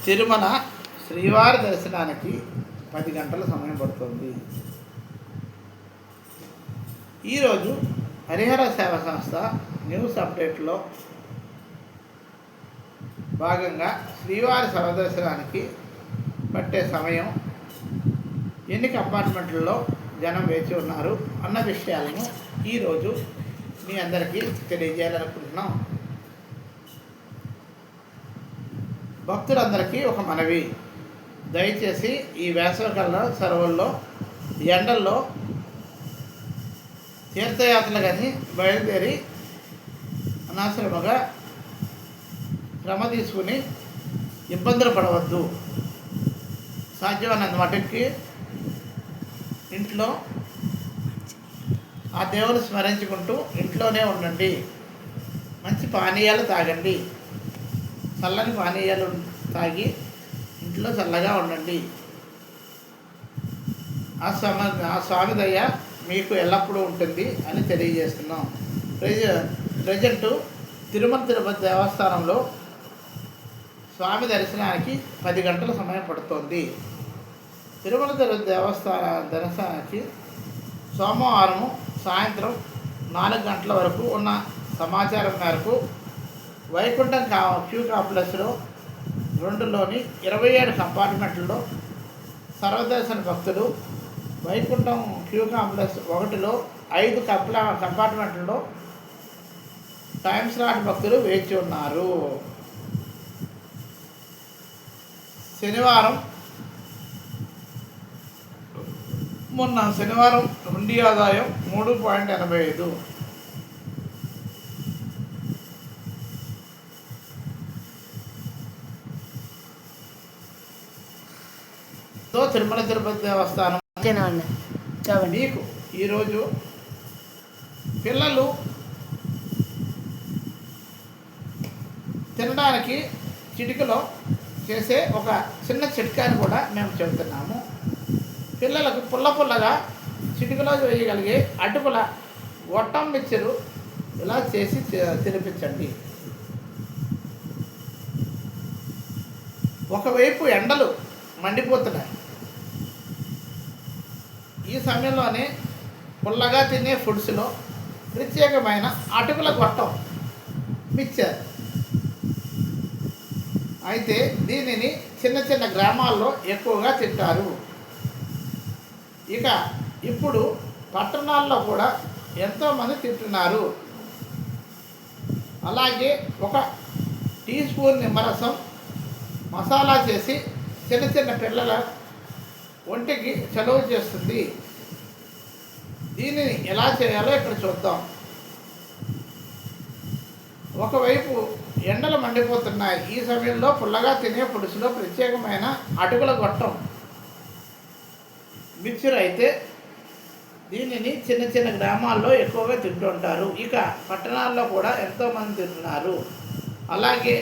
తిరుమల శ్రీవారి దర్శనానికి 10 గంటల సమయం పడుతుంది. ఈరోజు హరిహర సేవా సంస్థ న్యూస్ అప్డేట్లో భాగంగా శ్రీవారి సర్వదర్శనానికి పట్టే సమయం, ఎన్ని కంపార్ట్మెంట్లలో జనం వేచి ఉన్నారు అన్న విషయాలను ఈరోజు మీ అందరికీ తెలియజేయాలనుకుంటున్నాం. భక్తులందరికీ ఒక మనవి, దయచేసి ఈ వేసవికాల సెలవుల్లో ఎండల్లో తీర్థయాత్రలు కానీ బయలుదేరి అనవసరముగా శ్రమ తీసుకుని ఇబ్బందులు పడవద్దు. సాధ్యమైనంత మటుకి ఇంట్లో ఆ దేవుని స్మరించుకుంటూ ఇంట్లోనే ఉండండి. మంచి పానీయాలు తాగండి, చల్లని పానీయాలు తాగి ఇంట్లో చల్లగా ఉండండి. ఆ స్వామి దయ మీకు ఎల్లప్పుడూ ఉంటుంది అని తెలియజేస్తున్నాం. ప్రజెంటు తిరుమల తిరుపతి దేవస్థానంలో స్వామి దర్శనానికి 10 గంటల సమయం పడుతోంది. తిరుమల తిరుపతి దేవస్థాన దర్శనానికి సోమవారం సాయంత్రం 4 గంటల వరకు ఉన్న సమాచారం మేరకు వైకుంఠం క్యూ కాంప్లెక్స్లో 2లోని 27 కంపార్ట్మెంట్లలో సర్వదర్శన భక్తులు, వైకుంఠం క్యూ కాంప్లెక్స్ 1లో 5 కంపార్ట్మెంట్లలో టైమ్ స్లాట్ భక్తులు వేచి ఉన్నారు. మొన్న శనివారం హుండీ ఆదాయం 3.85. తిరుమల తిరుపతి దేవస్థానం మీకు ఈరోజు పిల్లలు తినడానికి చిటికలో చేసే ఒక చిన్న చిట్కాని కూడా మేము చెబుతున్నాము. పిల్లలకు పుల్లగా చిటికలో వేయగలిగే అటుకుల గొట్టం మిక్చరు ఇలా చేసి తినిపించండి. ఒకవైపు ఎండలు మండిపోతున్నాయి. ఈ సమయంలోనే పుల్లగా తినే ఫుడ్స్లో ప్రత్యేకమైన అటుకుల గొట్టం మిక్చర్. అయితే దీనిని చిన్న చిన్న గ్రామాల్లో ఎక్కువగా తింటారు. ఇక ఇప్పుడు పట్టణాల్లో కూడా ఎంతోమంది తింటున్నారు. అలాగే 1 టీ స్పూన్ నిమ్మరసం మసాలా చేసి చిన్న చిన్న పిల్లల ఒంటికి చలువ చేస్తుంది. దీనిని ఎలా చేయాలో ఇక్కడ చూద్దాం. ఒకవైపు ఎండలు మండిపోతున్నాయి. ఈ సమయంలో పుల్లగా తినే పులుసులో ప్రత్యేకమైన అటుకుల గొట్టం మిక్చర్. అయితే దీనిని చిన్న చిన్న గ్రామాల్లో ఎక్కువగా తింటుంటారు. ఇక పట్టణాల్లో కూడా ఎంతోమంది తింటున్నారు. అలాగే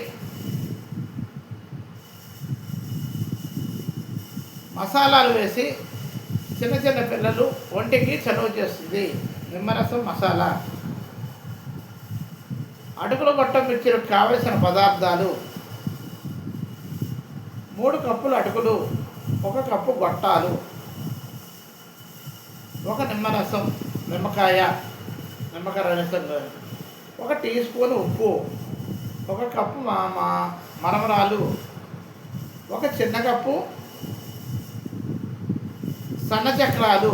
మసాలాలు వేసి చిన్న చిన్న పిల్లలు ఒంటికి చలువ చేస్తుంది. నిమ్మరసం మసాలా. అటుకుల గొట్టం మిక్చర్కి కావలసిన పదార్థాలు: 3 కప్పులు అటుకులు, 1 కప్పు గొట్టాలు, 1 నిమ్మరసం, నిమ్మకాయ రసం, 1 టీ స్పూన్ ఉప్పు, 1 కప్పు మరమరాలు, 1 చిన్న కప్పు సన్న చక్రాలు,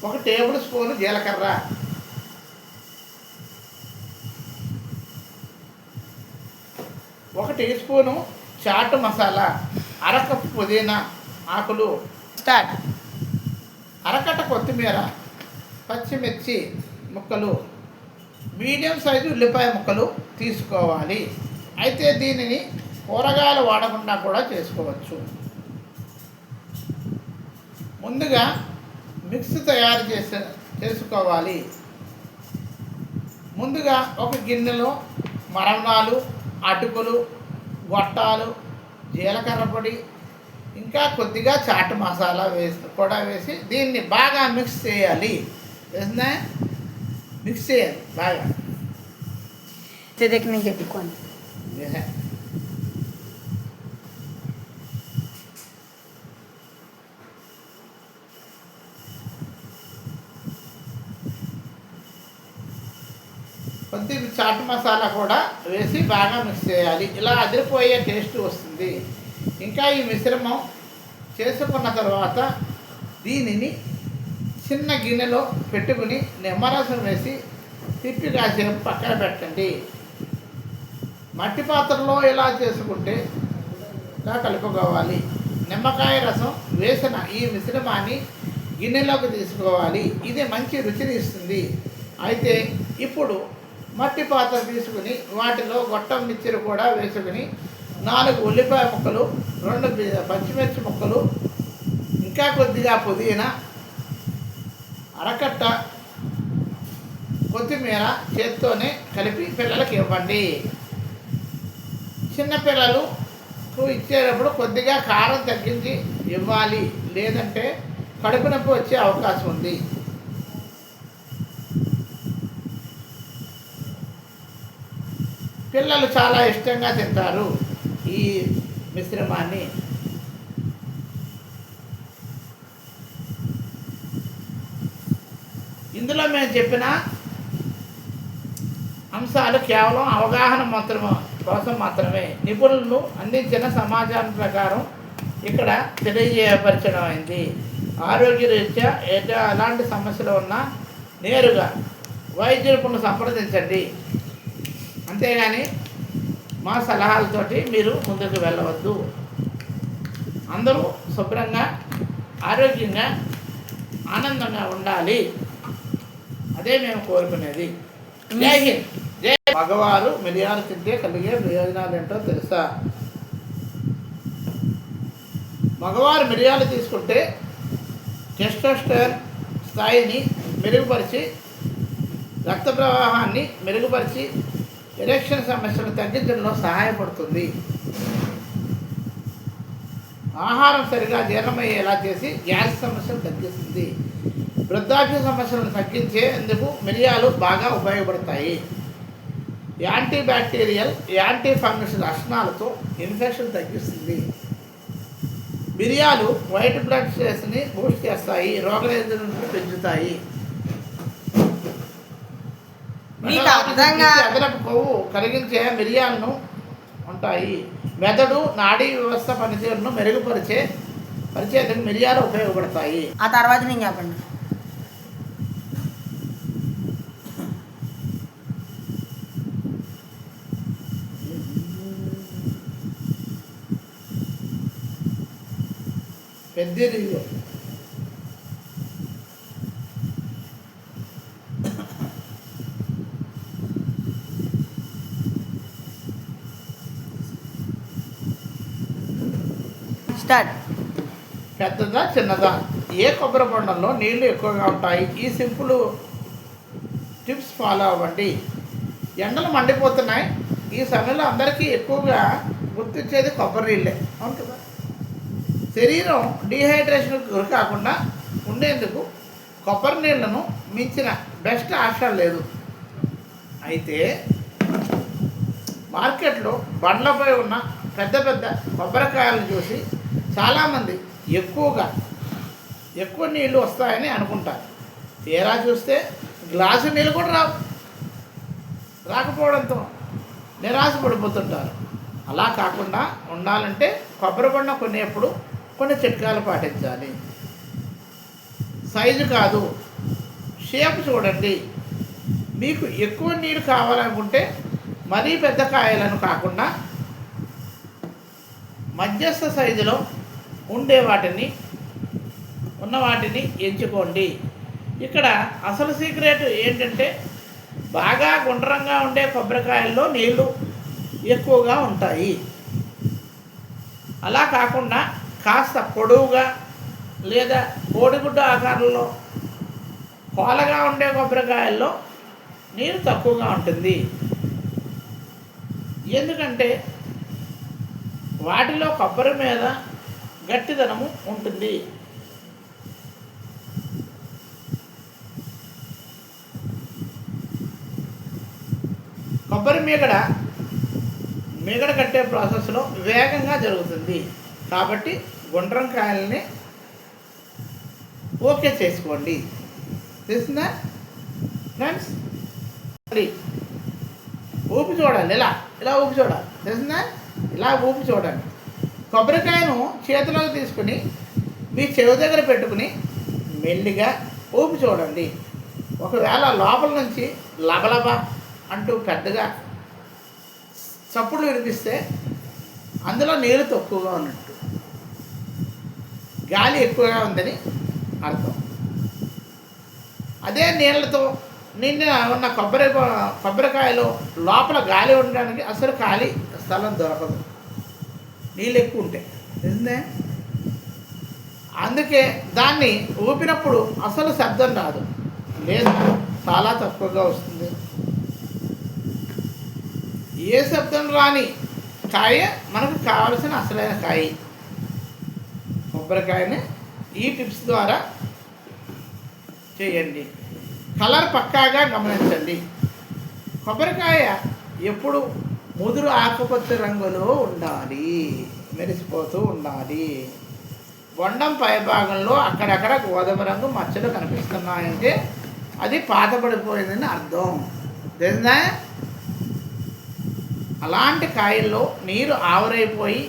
1 టేబుల్ స్పూను జీలకర్ర, 1 teaspoon chaat masala, 1/2 cup పుదీనా ఆకులు, అరకట్ట కొత్తిమీర, పచ్చిమిర్చి ముక్కలు, మీడియం సైజు ఉల్లిపాయ ముక్కలు తీసుకోవాలి. అయితే దీనిని కూరగాయలు వాడకుండా కూడా చేసుకోవచ్చు. ముందుగా మిక్స్ తయారు చేసుకోవాలి. ముందుగా 1 గిన్నెలో మరమరాలు, అటుకులు, గొట్టాలు, జీలకర్ర పొడి, ఇంకా కొద్దిగా చాట్ మసాలా వేసి దీన్ని బాగా మిక్స్ చేయాలి. తెలిసిందా? మిక్స్ చేయాలి బాగా. కొద్దిగా చాట్ మసాలా కూడా వేసి బాగా మిక్స్ చేయాలి. ఇలా అదిరిపోయే టేస్ట్ వస్తుంది. ఇంకా ఈ మిశ్రమం చేసుకున్న తర్వాత దీనిని చిన్న గిన్నెలో పెట్టుకుని నిమ్మరసం వేసి తిప్పి కాసేపు పక్కన పెట్టండి. మట్టి పాత్రలో ఇలా చేసుకుంటే ఇలా కలుపుకోవాలి. నిమ్మకాయ రసం వేసిన ఈ మిశ్రమాన్ని గిన్నెలోకి తీసుకోవాలి. ఇది మంచి రుచిని ఇస్తుంది. అయితే ఇప్పుడు మట్టి పాత్ర తీసుకుని వాటిలో గొట్టం మిక్చర్ కూడా వేసుకుని 4 ఉల్లిపాయ ముక్కలు, 2 పచ్చిమిర్చి ముక్కలు, ఇంకా కొద్దిగా పుదీనా, అరకట్ట కొత్తిమీర చేత్తోనే కలిపి పిల్లలకి ఇవ్వండి. చిన్నపిల్లలకు ఇచ్చేటప్పుడు కొద్దిగా కారం తగ్గించి ఇవ్వాలి, లేదంటే కడుపు నొప్పి వచ్చే అవకాశం ఉంది. పిల్లలు చాలా ఇష్టంగా తింటారు ఈ మిశ్రమాన్ని. ఇందులో మేము చెప్పిన అంశాలు కేవలం అవగాహన కోసం మాత్రమే, నిపుణులు అందించిన సమాచారం ప్రకారం ఇక్కడ తెలియజేయపరచడం అయింది. ఆరోగ్యరీత్యా ఎలాంటి సమస్యలు ఉన్నా నేరుగా వైద్య నిపుణులను సంప్రదించండి. అంతేగాని మా సలహాలతోటి మీరు ముందుకు వెళ్ళవద్దు. అందరూ శుభ్రంగా ఆరోగ్యంగా ఆనందంగా ఉండాలి, అదే మేము కోరుకునేది. జై హింద్. జై. మగవారు మిరియాలు తింటే కలిగే ప్రయోజనాలు ఏంటో తెలుసా? మగవారు మిరియాలు తీసుకుంటే టెస్టోస్టెరాన్ స్థాయిని మెరుగుపరిచి రక్త ప్రవాహాన్ని మెరుగుపరిచి ఎరెక్షన్ సమస్యలు తగ్గించడంలో సహాయపడుతుంది. ఆహారం సరిగా జీర్ణమయ్యేలా చేసి గ్యాస్ సమస్యలు తగ్గిస్తుంది. వృద్ధాప్య సమస్యలను తగ్గించేందుకు మిరియాలు బాగా ఉపయోగపడతాయి. యాంటీ బ్యాక్టీరియల్, యాంటీ ఫంగస్ లక్షణాలతో ఇన్ఫెక్షన్ తగ్గిస్తుంది. మిరియాలు వైట్ బ్లడ్ సెల్స్ని బూస్ట్ చేస్తాయి, రోగనిరోధకతను పెంచుతాయి. అదనపు కొవ్వు కరిగించే మిరియాలను ఉంటాయి. మెదడు నాడీ వ్యవస్థ పనితీరును పరిచేందుకు మిరియాలు ఉపయోగపడతాయి. ఆ తర్వాత నేను చెప్పండి. పెద్దిరిలో స్టార్ట్. పెద్దదా చిన్నదా? ఏ కొబ్బరి బొండంలో నీళ్లు ఎక్కువగా ఉంటాయి? ఈ సింపుల్ టిప్స్ ఫాలో అవ్వండి. ఎండలు మండిపోతున్నాయి. ఈ సమయంలో అందరికీ ఎక్కువగా గుర్తించేది కొబ్బరి నీళ్ళే, అవును కదా? శరీరం డీహైడ్రేషన్కి గురి కాకుండా ఉండేందుకు కొబ్బరి నీళ్లను మించిన బెస్ట్ ఆప్షన్ లేదు. అయితే మార్కెట్లో బండ్లపై ఉన్న పెద్ద పెద్ద కొబ్బరికాయలను చూసి చాలామంది ఎక్కువ నీళ్ళు వస్తాయని అనుకుంటారు. తీరా చూస్తే గ్లాసు నీళ్ళు కూడా రాకపోవడంతో నిరాశపడిపోతుంటారు. అలా కాకుండా ఉండాలంటే కొబ్బరి బొండ కొనేప్పుడు కొన్ని చిట్కాలు పాటించాలి. సైజు కాదు, షేప్ చూడండి. మీకు ఎక్కువ నీరు కావాలనుకుంటే మరీ పెద్ద కాయలను కాకుండా మధ్యస్థ సైజులో ఉన్న వాటిని ఎంచుకోండి. ఇక్కడ అసలు సీక్రెట్ ఏంటంటే బాగా గుండ్రంగా ఉండే కొబ్బరికాయల్లో నీళ్లు ఎక్కువగా ఉంటాయి. అలా కాకుండా కాస్త పొడవుగా లేదా కోడిగుడ్డ ఆకారంలో కోలగా ఉండే కొబ్బరికాయల్లో నీరు తక్కువగా ఉంటుంది. ఎందుకంటే వాటిలో కొబ్బరి మీద గట్టిదనము ఉంటుంది. కొబ్బరి మీగడ కట్టే ప్రాసెస్లో వేగంగా జరుగుతుంది. కాబట్టి గుండ్రం కాయల్ని ఓకే చేసుకోండి. తెలిసిందా ఫ్రెండ్స్? ఊపి చూడాలి, ఇలా ఇలా ఊపి చూడాలి, తెలిసిందా? ఇలా ఊపి చూడండి. కొబ్బరికాయను చేతిలోకి తీసుకుని మీ చెవి దగ్గర పెట్టుకుని మెల్లిగా ఊపి చూడండి. ఒకవేళ లోపల నుంచి లబలబ అంటూ పెద్దగా చప్పుడు వినిపిస్తే అందులో నీళ్ళు తక్కువగా ఉన్నట్టు, గాలి ఎక్కువగా ఉందని అర్థం. అదే నీళ్ళతో నిన్న ఉన్న కొబ్బరికాయలో లోపల గాలి ఉండడానికి అసలు ఖాళీ స్థలం దొరకదు, నీళ్ళు ఎక్కువ ఉంటాయి, నిజమే. అందుకే దాన్ని ఊపినప్పుడు అసలు శబ్దం రాదు, లేదు చాలా తక్కువగా వస్తుంది. ఏ శబ్దం రాని కాయ మనకు కావలసిన అసలైన కాయ కొబ్బరికాయని ఈ టిప్స్ ద్వారా చేయండి. కలర్ పక్కాగా గమనించండి. కొబ్బరికాయ ఎప్పుడు ముదురు ఆకుపచ్చ రంగులో ఉండాలి, మెరిసిపోతూ ఉండాలి. బొండం పై భాగంలో అక్కడక్కడ గోధుమ రంగు మచ్చలు కనిపిస్తున్నాయంటే అది పాతబడిపోయిందని అర్థం, తెలిసిందా? అలాంటి కాయల్లో నీరు ఆవిరైపోయి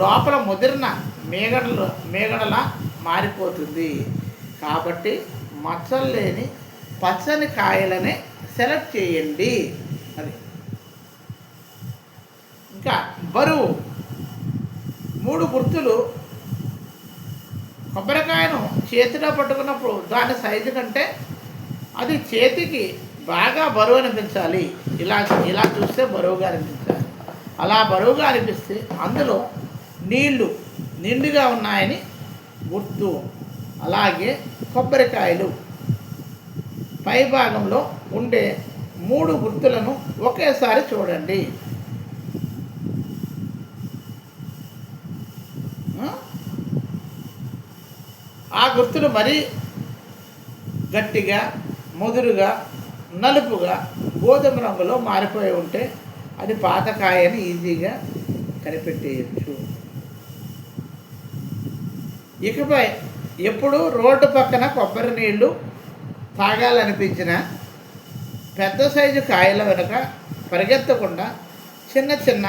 లోపల ముదిరిన మేగడలా మారిపోతుంది. కాబట్టి మచ్చలు లేని పచ్చని కాయలనే సెలెక్ట్ చేయండి. అది ఇంకా బరువు 3 గుర్తులు. కొబ్బరికాయను చేతిలో పట్టుకున్నప్పుడు దాని సైజు కంటే అది చేతికి బాగా బరువు అనిపించాలి. ఇలా చూస్తే బరువుగా అనిపించాలి. అలా బరువుగా అనిపిస్తే అందులో నీళ్లు నిండుగా ఉన్నాయని గుర్తు. అలాగే కొబ్బరికాయలు పై భాగంలో ఉండే 3 గుర్తులను ఒకేసారి చూడండి. ఆ గుర్తులు మరీ గట్టిగా, ముదురుగా, నలుపుగా, గోధుమ రంగులో మారిపోయి ఉంటే అది పాతకాయని ఈజీగా కనిపెట్టేయచ్చు. ఇకపై ఎప్పుడు రోడ్డు పక్కన కొబ్బరి నీళ్లు తాగాలనిపించిన పెద్ద సైజు కాయల వెనుక పరిగెత్తకుండా చిన్న చిన్న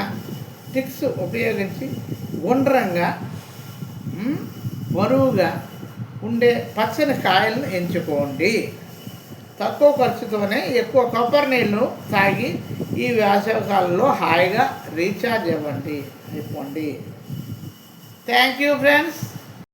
ట్రిక్స్ ఉపయోగించి గుండ్రంగా బరువుగా ఉండే పచ్చని కాయలను ఎంచుకోండి. తక్కువ ఖర్చుతోనే ఎక్కువ కొబ్బరి నీళ్ళు తాగి ఈ వేసవికాలంలో హాయిగా రీఛార్జ్ అయిపోండి. Thank you friends.